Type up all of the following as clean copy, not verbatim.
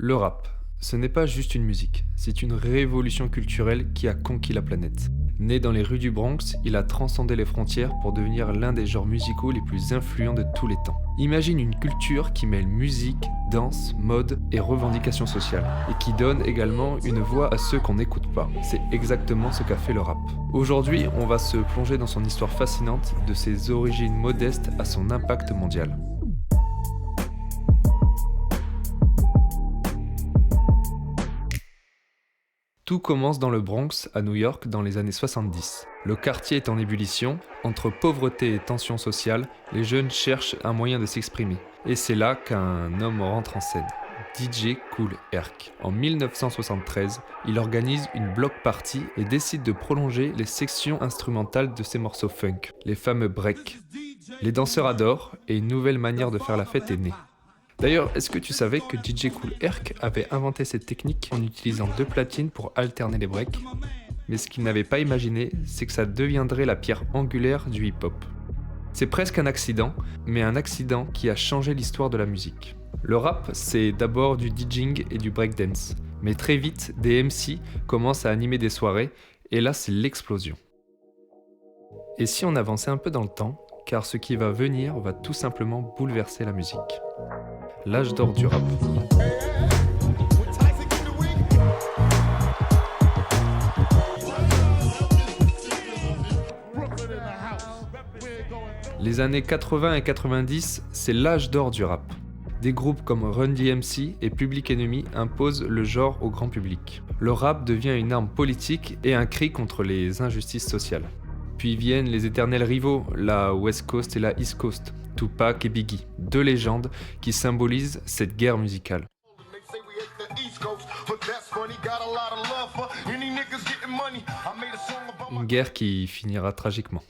Le rap, ce n'est pas juste une musique, c'est une révolution culturelle qui a conquis la planète. Né dans les rues du Bronx, il a transcendé les frontières pour devenir l'un des genres musicaux les plus influents de tous les temps. Imagine une culture qui mêle musique, danse, mode et revendications sociales, et qui donne également une voix à ceux qu'on n'écoute pas. C'est exactement ce qu'a fait le rap. Aujourd'hui, on va se plonger dans son histoire fascinante, de ses origines modestes à son impact mondial. Tout commence dans le Bronx, à New York, dans les années 70. Le quartier est en ébullition. Entre pauvreté et tension sociale, les jeunes cherchent un moyen de s'exprimer. Et c'est là qu'un homme rentre en scène. DJ Kool Herc. En 1973, il organise une block party et décide de prolonger les sections instrumentales de ses morceaux funk, les fameux breaks. Les danseurs adorent et une nouvelle manière de faire la fête est née. D'ailleurs, est-ce que tu savais que DJ Kool Herc avait inventé cette technique en utilisant 2 platines pour alterner les breaks ? Mais ce qu'il n'avait pas imaginé, c'est que ça deviendrait la pierre angulaire du hip-hop. C'est presque un accident, mais un accident qui a changé l'histoire de la musique. Le rap, c'est d'abord du DJing et du breakdance, mais très vite, des MC commencent à animer des soirées, et là c'est l'explosion. Et si on avançait un peu dans le temps, car ce qui va venir va tout simplement bouleverser la musique. L'âge d'or du rap. Les années 80 et 90, c'est l'âge d'or du rap. Des groupes comme Run DMC et Public Enemy imposent le genre au grand public. Le rap devient une arme politique et un cri contre les injustices sociales. Puis viennent les éternels rivaux, la West Coast et la East Coast, Tupac et Biggie, 2 légendes qui symbolisent cette guerre musicale. Une guerre qui finira tragiquement.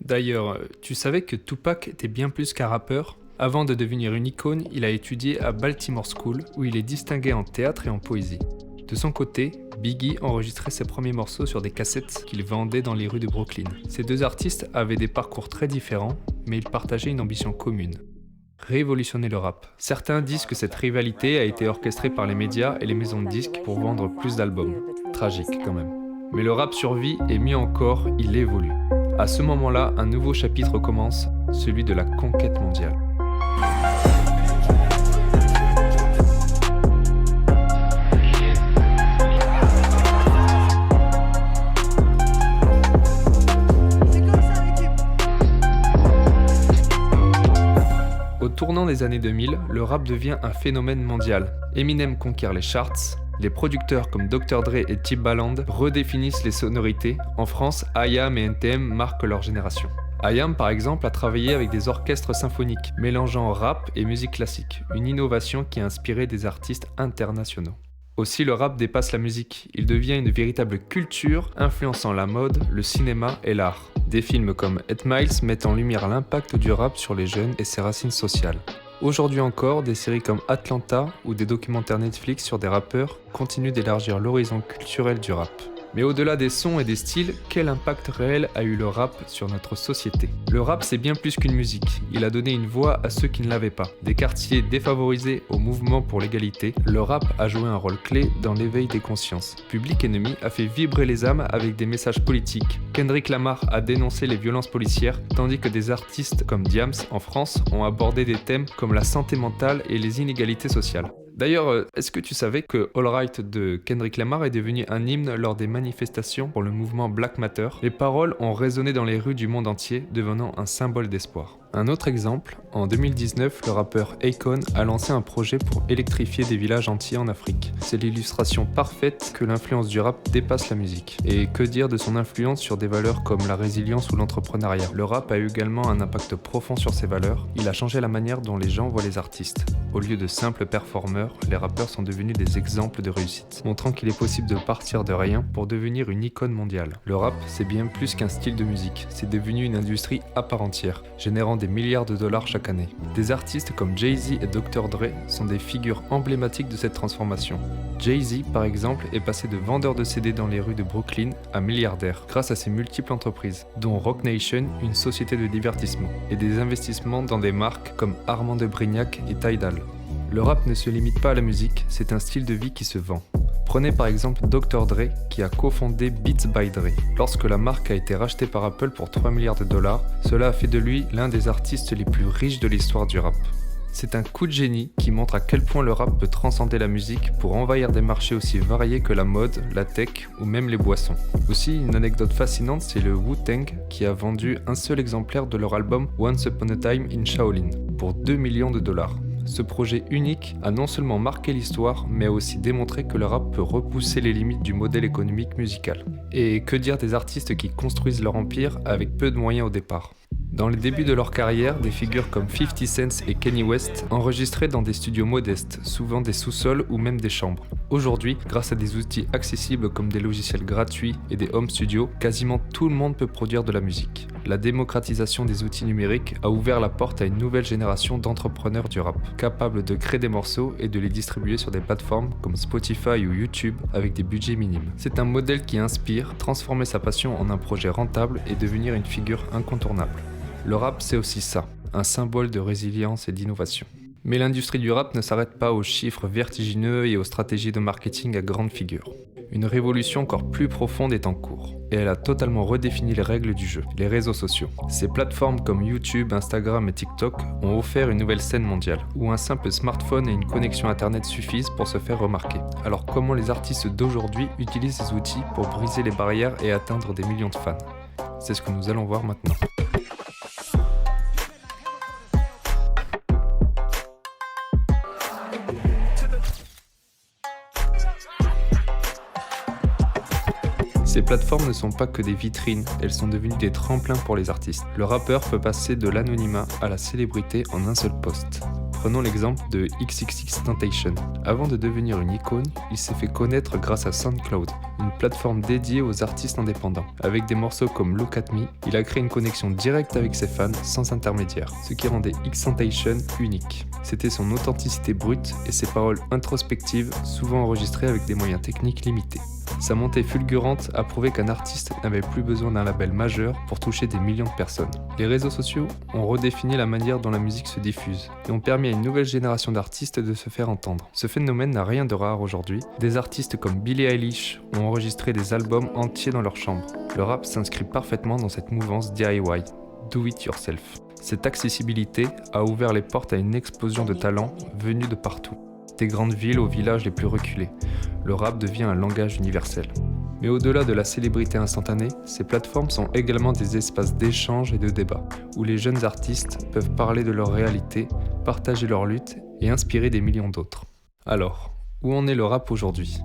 D'ailleurs, tu savais que Tupac était bien plus qu'un rappeur ? Avant de devenir une icône, il a étudié à Baltimore School, où il est distingué en théâtre et en poésie. De son côté, Biggie enregistrait ses premiers morceaux sur des cassettes qu'il vendait dans les rues de Brooklyn. Ces 2 artistes avaient des parcours très différents, mais ils partageaient une ambition commune. Révolutionner le rap. Certains disent que cette rivalité a été orchestrée par les médias et les maisons de disques pour vendre plus d'albums. Tragique quand même. Mais le rap survit et mieux encore, il évolue. À ce moment-là, un nouveau chapitre commence, celui de la conquête mondiale. Au tournant des années 2000, le rap devient un phénomène mondial. Eminem conquiert les charts, les producteurs comme Dr. Dre et Timbaland redéfinissent les sonorités. En France, I.Am et NTM marquent leur génération. I.Am par exemple a travaillé avec des orchestres symphoniques, mélangeant rap et musique classique, une innovation qui a inspiré des artistes internationaux. Aussi, le rap dépasse la musique, il devient une véritable culture influençant la mode, le cinéma et l'art. Des films comme 8 Miles mettent en lumière l'impact du rap sur les jeunes et ses racines sociales. Aujourd'hui encore, des séries comme Atlanta ou des documentaires Netflix sur des rappeurs continuent d'élargir l'horizon culturel du rap. Mais au-delà des sons et des styles, quel impact réel a eu le rap sur notre société ? Le rap, c'est bien plus qu'une musique. Il a donné une voix à ceux qui ne l'avaient pas. Des quartiers défavorisés au mouvement pour l'égalité, le rap a joué un rôle clé dans l'éveil des consciences. Public Enemy a fait vibrer les âmes avec des messages politiques. Kendrick Lamar a dénoncé les violences policières, tandis que des artistes comme Diams, en France, ont abordé des thèmes comme la santé mentale et les inégalités sociales. D'ailleurs, est-ce que tu savais que All Right de Kendrick Lamar est devenu un hymne lors des manifestations pour le mouvement Black Matter ? Les paroles ont résonné dans les rues du monde entier, devenant un symbole d'espoir. Un autre exemple, en 2019, le rappeur Akon a lancé un projet pour électrifier des villages entiers en Afrique. C'est l'illustration parfaite que l'influence du rap dépasse la musique. Et que dire de son influence sur des valeurs comme la résilience ou l'entrepreneuriat ? Le rap a eu également un impact profond sur ces valeurs. Il a changé la manière dont les gens voient les artistes. Au lieu de simples performeurs, les rappeurs sont devenus des exemples de réussite, montrant qu'il est possible de partir de rien pour devenir une icône mondiale. Le rap, c'est bien plus qu'un style de musique. C'est devenu une industrie à part entière, générant des milliards de dollars chaque année. Des artistes comme Jay-Z et Dr. Dre sont des figures emblématiques de cette transformation. Jay-Z, par exemple, est passé de vendeur de CD dans les rues de Brooklyn à milliardaire grâce à ses multiples entreprises, dont Roc Nation, une société de divertissement, et des investissements dans des marques comme Armand de Brignac et Tidal. Le rap ne se limite pas à la musique, c'est un style de vie qui se vend. Prenez par exemple Dr. Dre qui a cofondé Beats by Dre. Lorsque la marque a été rachetée par Apple pour 3 milliards de dollars, cela a fait de lui l'un des artistes les plus riches de l'histoire du rap. C'est un coup de génie qui montre à quel point le rap peut transcender la musique pour envahir des marchés aussi variés que la mode, la tech ou même les boissons. Aussi, une anecdote fascinante, c'est le Wu-Tang qui a vendu un seul exemplaire de leur album Once Upon a Time in Shaolin pour 2 millions de dollars. Ce projet unique a non seulement marqué l'histoire, mais a aussi démontré que le rap peut repousser les limites du modèle économique musical. Et que dire des artistes qui construisent leur empire avec peu de moyens au départ ? Dans les débuts de leur carrière, des figures comme 50 Cent et Kanye West enregistraient dans des studios modestes, souvent des sous-sols ou même des chambres. Aujourd'hui, grâce à des outils accessibles comme des logiciels gratuits et des home studios, quasiment tout le monde peut produire de la musique. La démocratisation des outils numériques a ouvert la porte à une nouvelle génération d'entrepreneurs du rap, capables de créer des morceaux et de les distribuer sur des plateformes comme Spotify ou YouTube avec des budgets minimes. C'est un modèle qui inspire, transformer sa passion en un projet rentable et devenir une figure incontournable. Le rap, c'est aussi ça, un symbole de résilience et d'innovation. Mais l'industrie du rap ne s'arrête pas aux chiffres vertigineux et aux stratégies de marketing à grande figure. Une révolution encore plus profonde est en cours, et elle a totalement redéfini les règles du jeu, les réseaux sociaux. Ces plateformes comme YouTube, Instagram et TikTok ont offert une nouvelle scène mondiale, où un simple smartphone et une connexion internet suffisent pour se faire remarquer. Alors comment les artistes d'aujourd'hui utilisent ces outils pour briser les barrières et atteindre des millions de fans ? C'est ce que nous allons voir maintenant. Ces plateformes ne sont pas que des vitrines, elles sont devenues des tremplins pour les artistes. Le rappeur peut passer de l'anonymat à la célébrité en un seul post. Prenons l'exemple de XXXTentacion. Avant de devenir une icône, il s'est fait connaître grâce à SoundCloud, une plateforme dédiée aux artistes indépendants. Avec des morceaux comme Look At Me, il a créé une connexion directe avec ses fans sans intermédiaire, ce qui rendait XXXTentacion unique. C'était son authenticité brute et ses paroles introspectives, souvent enregistrées avec des moyens techniques limités. Sa montée fulgurante a prouvé qu'un artiste n'avait plus besoin d'un label majeur pour toucher des millions de personnes. Les réseaux sociaux ont redéfini la manière dont la musique se diffuse et ont permis à une nouvelle génération d'artistes de se faire entendre. Ce phénomène n'a rien de rare aujourd'hui. Des artistes comme Billie Eilish ont enregistré des albums entiers dans leur chambre. Le rap s'inscrit parfaitement dans cette mouvance DIY, Do It Yourself. Cette accessibilité a ouvert les portes à une explosion de talents venus de partout. Des grandes villes aux villages les plus reculés, le rap devient un langage universel. Mais au-delà de la célébrité instantanée, ces plateformes sont également des espaces d'échange et de débat, où les jeunes artistes peuvent parler de leur réalité, partager leur lutte et inspirer des millions d'autres. Alors, où en est le rap aujourd'hui ?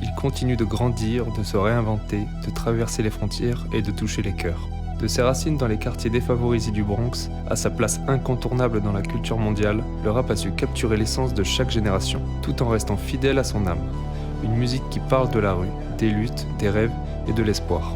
Il continue de grandir, de se réinventer, de traverser les frontières et de toucher les cœurs. De ses racines dans les quartiers défavorisés du Bronx à sa place incontournable dans la culture mondiale, le rap a su capturer l'essence de chaque génération, tout en restant fidèle à son âme. Une musique qui parle de la rue, des luttes, des rêves et de l'espoir.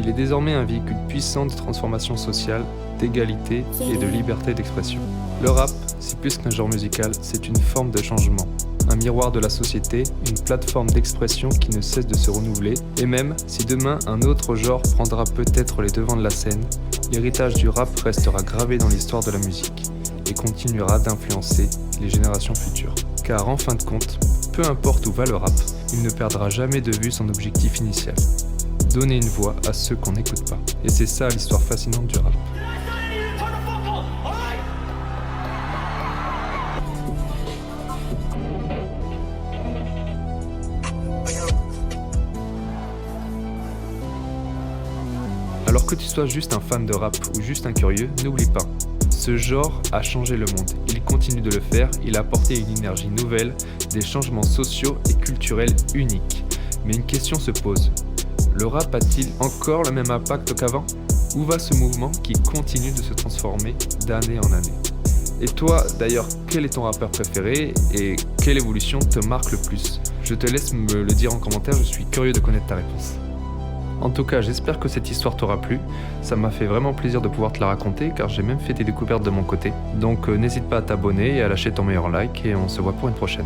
Il est désormais un véhicule puissant de transformation sociale, d'égalité et de liberté d'expression. Le rap, c'est plus qu'un genre musical, c'est une forme de changement. Un miroir de la société, une plateforme d'expression qui ne cesse de se renouveler, et même si demain un autre genre prendra peut-être les devants de la scène, l'héritage du rap restera gravé dans l'histoire de la musique et continuera d'influencer les générations futures. Car en fin de compte, peu importe où va le rap, il ne perdra jamais de vue son objectif initial. Donner une voix à ceux qu'on n'écoute pas. Et c'est ça l'histoire fascinante du rap. Alors que tu sois juste un fan de rap ou juste un curieux, n'oublie pas, ce genre a changé le monde. Il continue de le faire, il a apporté une énergie nouvelle, des changements sociaux et culturels uniques. Mais une question se pose, le rap a-t-il encore le même impact qu'avant ? Où va ce mouvement qui continue de se transformer d'année en année ? Et toi, d'ailleurs, quel est ton rappeur préféré et quelle évolution te marque le plus ? Je te laisse me le dire en commentaire, je suis curieux de connaître ta réponse. En tout cas, j'espère que cette histoire t'aura plu. Ça m'a fait vraiment plaisir de pouvoir te la raconter car j'ai même fait des découvertes de mon côté. Donc n'hésite pas à t'abonner et à lâcher ton meilleur like et on se voit pour une prochaine.